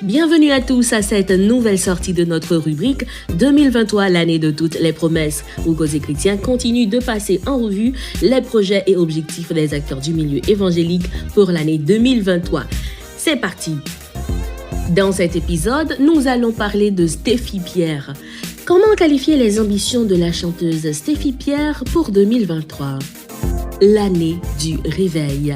Bienvenue à tous à cette nouvelle sortie de notre rubrique 2023, l'année de toutes les promesses, où Causez Chrétien continue de passer en revue les projets et objectifs des acteurs du milieu évangélique pour l'année 2023. C'est parti! Dans cet épisode, nous allons parler de Steffi Pierre. Comment qualifier les ambitions de la chanteuse Steffi Pierre pour 2023? L'année du réveil.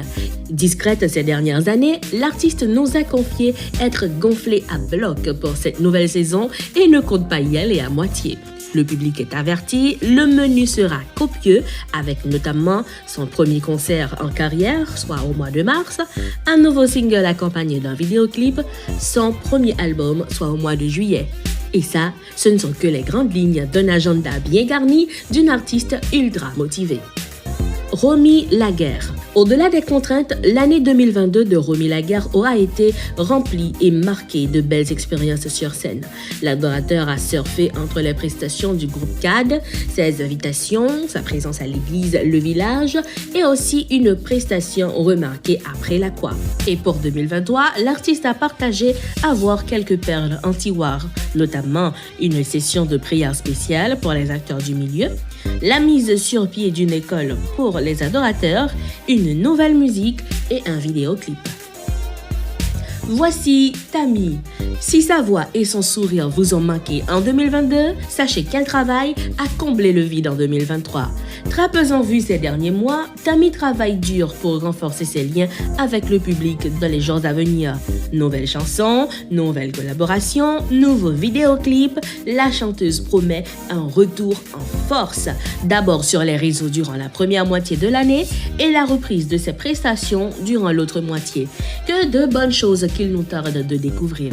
Discrète ces dernières années, l'artiste nous a confié être gonflée à bloc pour cette nouvelle saison et ne compte pas y aller à moitié. Le public est averti, le menu sera copieux avec notamment son premier concert en carrière, soit au mois de mars, un nouveau single accompagné d'un vidéoclip, son premier album, soit au mois de juillet. Et ça, ce ne sont que les grandes lignes d'un agenda bien garni d'une artiste ultra motivée. Romy Laguerre. Au-delà des contraintes, l'année 2022 de Romy Laguerre aura été remplie et marquée de belles expériences sur scène. L'adorateur a surfé entre les prestations du groupe CAD, ses invitations, sa présence à l'église Le Village et aussi une prestation remarquée après la croix. Et pour 2023, l'artiste a partagé avoir quelques perles en tiroir, notamment une session de prière spéciale pour les acteurs du milieu, la mise sur pied d'une école pour les adorateurs, une nouvelle musique et un vidéoclip. Voici Tammy. Si sa voix et son sourire vous ont manqué en 2022, sachez qu'elle travaille à combler le vide en 2023. Très peu en vue ces derniers mois, Tammy travaille dur pour renforcer ses liens avec le public dans les jours à venir. Nouvelles chansons, nouvelles collaborations, nouveaux vidéoclips, la chanteuse promet un retour en force. D'abord sur les réseaux durant la première moitié de l'année et la reprise de ses prestations durant l'autre moitié. Que de bonnes choses qu'il nous tarde de découvrir.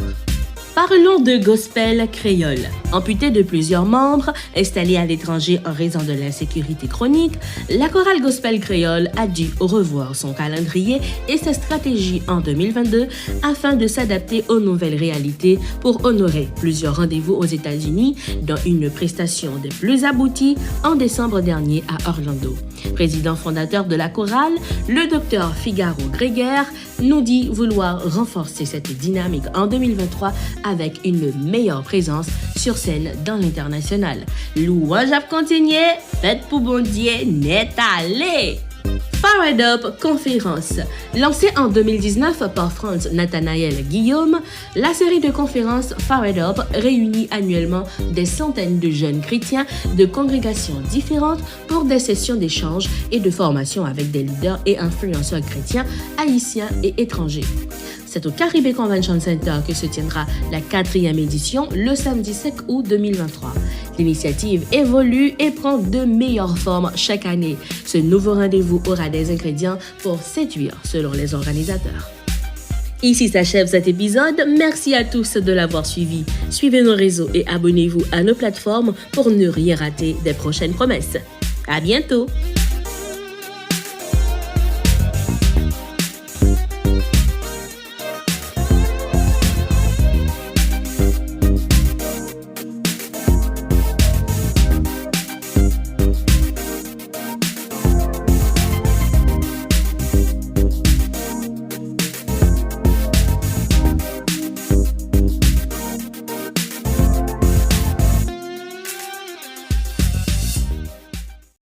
Parlons de gospel créole. Amputée de plusieurs membres, installée à l'étranger en raison de l'insécurité chronique, la chorale gospel créole a dû revoir son calendrier et ses stratégies en 2022 afin de s'adapter aux nouvelles réalités pour honorer plusieurs rendez-vous aux États-Unis, dont une prestation des plus abouties en décembre dernier à Orlando. Président fondateur de la chorale, le docteur Figaro Gréguer nous dit vouloir renforcer cette dynamique en 2023 avec une meilleure présence sur scène dans l'international. Louange à continuer, faites pour bon Dieu, n'est allé! Fired Up conférence. Lancée en 2019 par Franz Nathanael Guillaume, la série de conférences Fired Up réunit annuellement des centaines de jeunes chrétiens de congrégations différentes pour des sessions d'échange et de formation avec des leaders et influenceurs chrétiens, haïtiens et étrangers. C'est au Caribbean Convention Center que se tiendra la 4e édition le samedi 5 août 2023. L'initiative évolue et prend de meilleures formes chaque année. Ce nouveau rendez-vous aura des ingrédients pour séduire selon les organisateurs. Ici s'achève cet épisode. Merci à tous de l'avoir suivi. Suivez nos réseaux et abonnez-vous à nos plateformes pour ne rien rater des prochaines promesses. À bientôt!